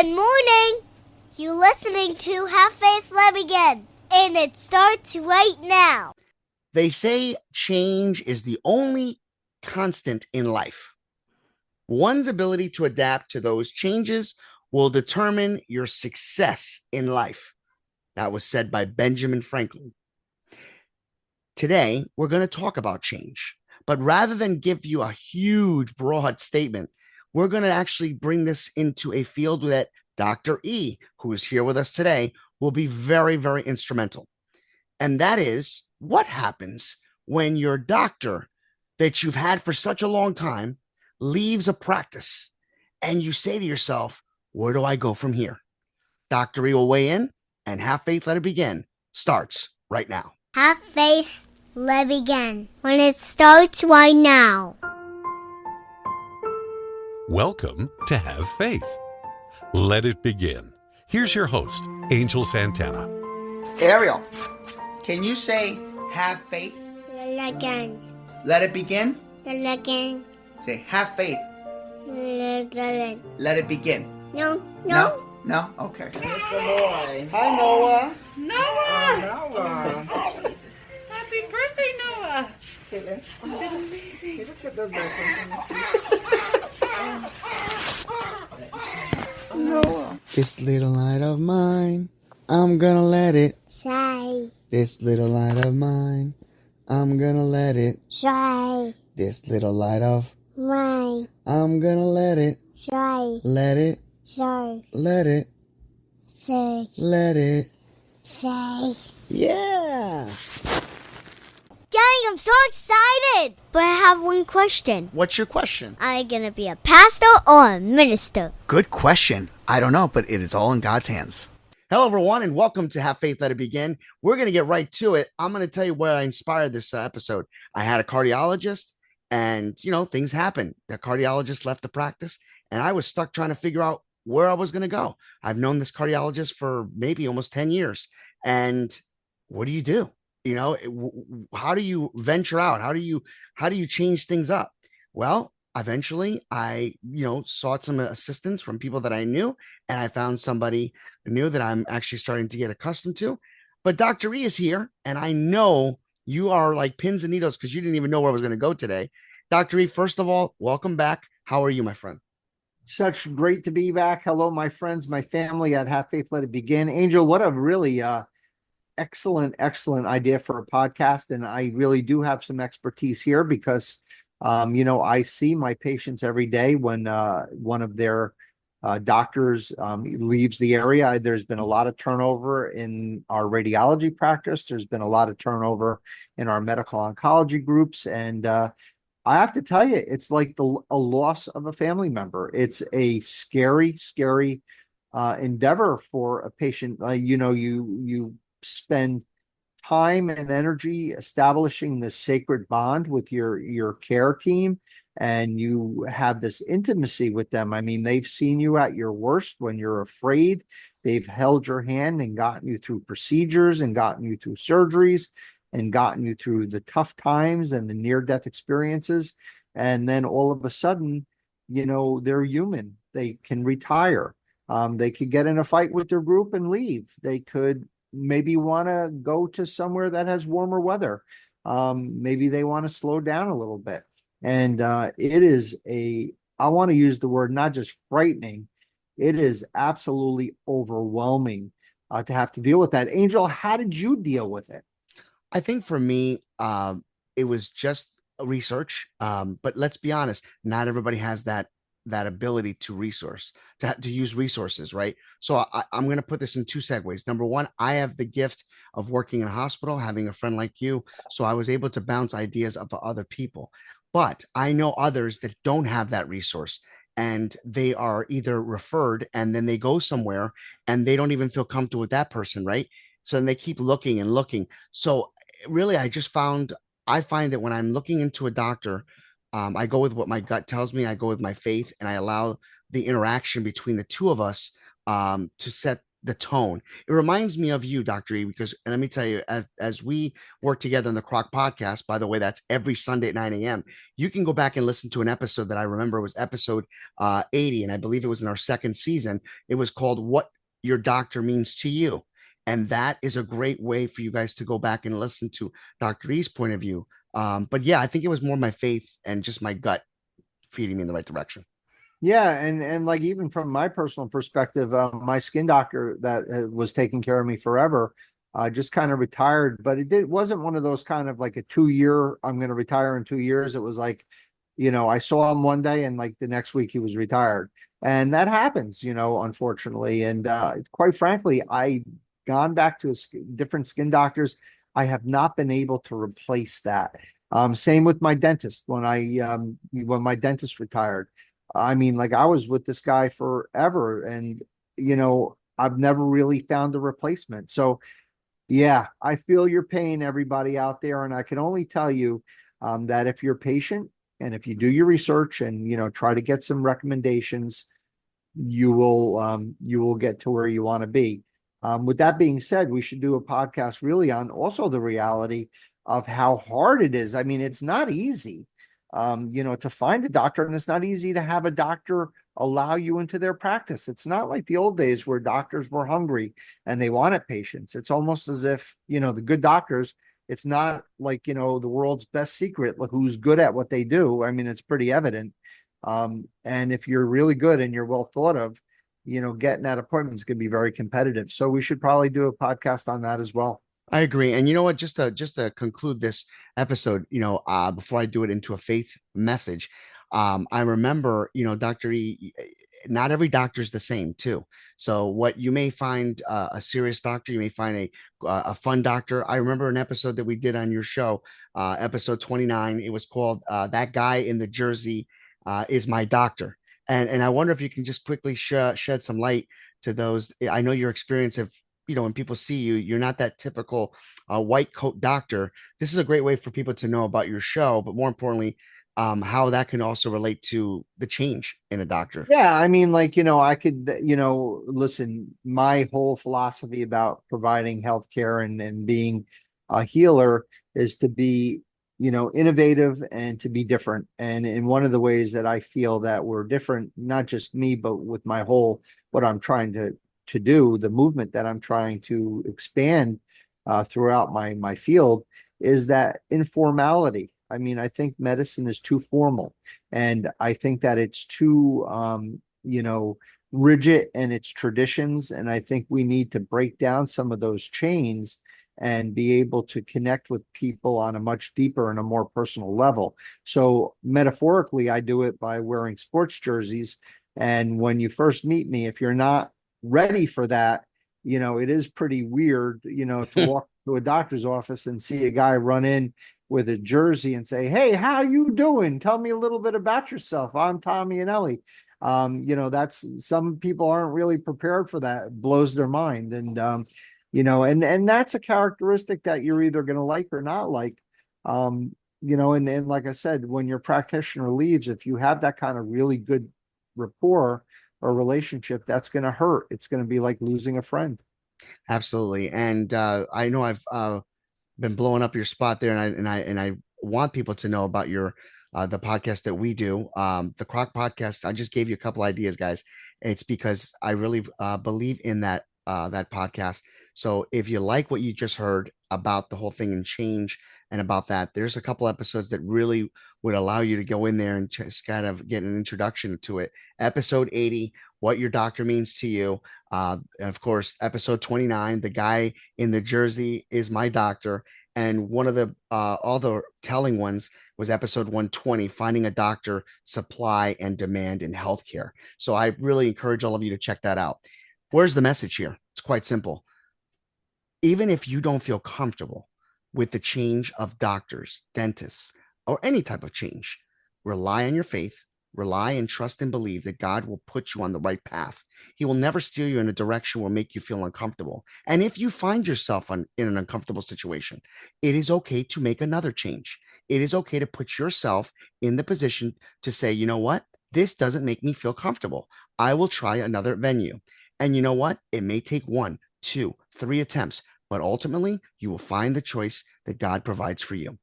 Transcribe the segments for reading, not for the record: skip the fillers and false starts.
Good morning. You're listening to Have Faith, Let Begin, and it starts right now. They say change is the only constant in life. One's ability to adapt to those changes will determine your success in life. That was said by Benjamin Franklin. Today, we're going to talk about change, but rather than give you a huge, broad statement, we're going to actually bring this into a field that Dr. E, who is here with us today, will be very, very instrumental. And that is what happens when your doctor that you've had for such a long time leaves a practice and you say to yourself, where do I go from here? Dr. E will weigh in, and Have Faith, Let It Begin starts right now. Have faith, let begin. When it starts right now. Welcome to Have Faith. Let it begin. Here's your host, Angel Santana. Ariel, can you say have faith? Again. Let it begin? Again. Say have faith. Again. Let it begin. No. No? Okay. It's the boy. Hi, Noah. Noah! Jesus. Happy birthday, Noah! Caitlin. You did amazing. You just put those there. Noah. This little light of mine, I'm gonna let it. Shy. This little light of mine, I'm gonna let it. Shy. This little light of Mine. I'm gonna let it. Shy. Let it. Shy. Let it. Say. Let it. Say. Yeah. Daddy, I'm so excited! But I have one question. What's your question? Am I gonna be a pastor or a minister? Good question. I don't know, but it is all in God's hands. Hello, everyone, and welcome to Have Faith, Let It Begin. We're going to get right to it. I'm going to tell you where I inspired this episode. I had a cardiologist, and, things happened. The cardiologist left the practice, and I was stuck trying to figure out where I was going to go. I've known this cardiologist for maybe almost 10 years. And what do you do? How do you venture out? How do you change things up? Well, eventually I, sought some assistance from people that I knew, and I found somebody new that I'm actually starting to get accustomed to. But Dr. E is here, and I know you are like pins and needles because you didn't even know where I was going to go today. Dr. E, first of all, welcome back. How are you, my friend? Such great to be back. Hello, my friends, my family at Have Faith, Let It Begin. Angel, what a really excellent idea for a podcast. And I really do have some expertise here because, I see my patients every day when one of their doctors leaves the area. There's been a lot of turnover in our radiology practice. There's been a lot of turnover in our medical oncology groups. And I have to tell you, it's like a loss of a family member. It's a scary endeavor for a patient. You spend time and energy establishing this sacred bond with your care team, and you have this intimacy with them. I mean, they've seen you at your worst when you're afraid. They've held your hand and gotten you through procedures and gotten you through surgeries and gotten you through the tough times and the near-death experiences. And then all of a sudden, they're human. They can retire. They could get in a fight with their group and leave. They could maybe want to go to somewhere that has warmer weather. Maybe they want to slow down a little bit. And it is I want to use the word, not just frightening, it is absolutely overwhelming to have to deal with that. Angel, how did you deal with it? I think for me, it was just research. But let's be honest, not everybody has that ability to use resources, right? So I'm going to put this in two segues. Number one, I have the gift of working in a hospital, having a friend like you. So I was able to bounce ideas of other people. But I know others that don't have that resource, and they are either referred and then they go somewhere and they don't even feel comfortable with that person, right? So then they keep looking and looking. So really, I find that when I'm looking into a doctor, I go with what my gut tells me. I go with my faith, and I allow the interaction between the two of us to set the tone. It reminds me of you, Dr. E, because and let me tell you, as we work together in the CROC podcast, by the way, that's every Sunday at 9 a.m. You can go back and listen to an episode that I remember was episode 80, and I believe it was in our second season. It was called What Your Doctor Means to You. And that is a great way for you guys to go back and listen to Dr. E's point of view. But yeah, I think it was more my faith and just my gut feeding me in the right direction. Yeah, and like even from my personal perspective, my skin doctor that was taking care of me forever, just kind of retired. But wasn't one of those kind of like a 2 year. I'm going to retire in 2 years. It was like, I saw him one day and like the next week he was retired, and that happens, unfortunately. And quite frankly, I gone back to different skin doctors. I have not been able to replace that. Same with my dentist when my dentist retired. I mean, like I was with this guy forever and, I've never really found a replacement. So yeah, I feel your pain, everybody out there. And I can only tell you that if you're patient and if you do your research and, try to get some recommendations, you will get to where you want to be. With that being said, we should do a podcast really on also the reality of how hard it is. I mean, it's not easy, to find a doctor, and it's not easy to have a doctor allow you into their practice. It's not like the old days where doctors were hungry and they wanted patients. It's almost as if, the good doctors, it's not like, the world's best secret, who's good at what they do. I mean, it's pretty evident. And if you're really good and you're well thought of, getting that appointment is going to be very competitive. So we should probably do a podcast on that as well. I agree. And you know what? Just to conclude this episode, before I do it into a faith message, I remember, Dr. E, not every doctor is the same too. So what you may find a serious doctor, you may find a fun doctor. I remember an episode that we did on your show, episode 29. It was called "That Guy in the Jersey Is My Doctor." And I wonder if you can just quickly shed some light to those. I know your experience of, when people see you, you're not that typical white coat doctor. This is a great way for people to know about your show, but more importantly, how that can also relate to the change in a doctor. Yeah, I mean, like, I could, listen, my whole philosophy about providing healthcare and being a healer is to be, innovative and to be different. And in one of the ways that I feel that we're different, not just me, but with my whole, what I'm trying to do, the movement that I'm trying to expand throughout my field, is that informality. I mean, I think medicine is too formal, and I think that it's too, rigid in its traditions. And I think we need to break down some of those chains and be able to connect with people on a much deeper and a more personal level. So metaphorically, I do it by wearing sports jerseys. And when you first meet me, if you're not ready for that, it is pretty weird, to walk to a doctor's office and see a guy run in with a jersey and say, "Hey, how you doing? Tell me a little bit about yourself. I'm Tommy and Ellie." That's, some people aren't really prepared for that. It blows their mind. And and that's a characteristic that you're either going to like or not like. And like I said, when your practitioner leaves, if you have that kind of really good rapport or relationship, that's going to hurt. It's going to be like losing a friend. Absolutely. And I know I've been blowing up your spot there, and I want people to know about your the podcast that we do, the CROC podcast. I just gave you a couple ideas, guys. It's because I really believe in that podcast. So if you like what you just heard about the whole thing and change and about that, there's a couple episodes that really would allow you to go in there and just kind of get an introduction to it. Episode 80, What Your Doctor Means to You. And of course, episode 29, The Guy in the Jersey Is My Doctor. And one of the all the telling ones was episode 120, Finding a Doctor, Supply and Demand in Healthcare. So I really encourage all of you to check that out. Where's the message here? It's quite simple. Even if you don't feel comfortable with the change of doctors, dentists, or any type of change, rely on your faith, rely and trust and believe that God will put you on the right path. He will never steer you in a direction will make you feel uncomfortable. And if you find yourself in an uncomfortable situation, it is okay to make another change. It is okay to put yourself in the position to say, you know what? This doesn't make me feel comfortable. I will try another venue. And you know what? It may take 1, 2, 3 attempts, but ultimately you will find the choice that God provides for you.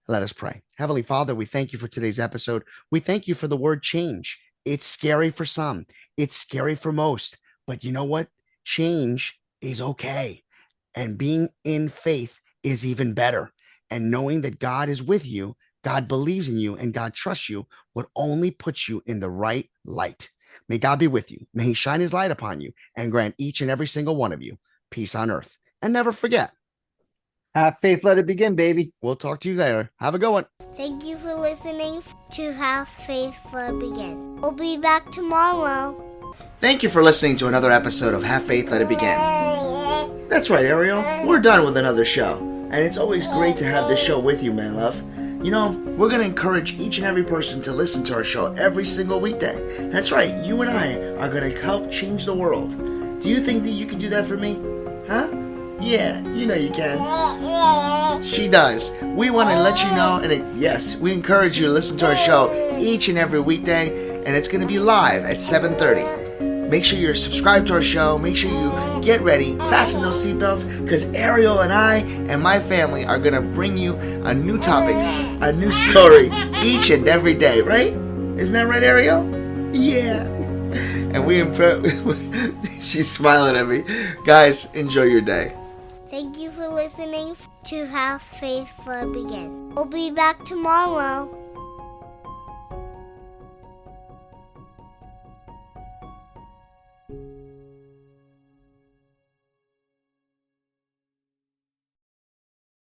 Let us pray. Heavenly Father, we thank you for today's episode. We thank you for the word change. It's scary for some. It's scary for most. But you know what? Change is okay. And being in faith is even better. And knowing that God is with you, God believes in you, and God trusts you would only put you in the right light. May God be with you. May he shine his light upon you and grant each and every single one of you peace on earth. And never forget, Have faith, let it begin, baby. we'll talk to you later. Have a good one. Thank you for listening to Have Faith Let It Begin. We'll be back tomorrow. Thank you for listening to another episode of Have Faith, Let It Begin. That's right, Ariel. We're done with another show. And it's always great to have this show with you, my love. You know, we're going to encourage each and every person to listen to our show every single weekday. That's right, you and I are going to help change the world. Do you think that you can do that for me? Huh? Yeah, you know you can. She does. We want to let you know, and yes, we encourage you to listen to our show each and every weekday, and it's going to be live at 7:30. Make sure you're subscribed to our show. Make sure you get ready, fasten those seatbelts, because Ariel and I and my family are going to bring you a new topic, a new story each and every day, right? Isn't that right, Ariel? Yeah. And she's smiling at me. Guys, enjoy your day. Thank you for listening to Have Faith Let It Begin. We'll be back tomorrow.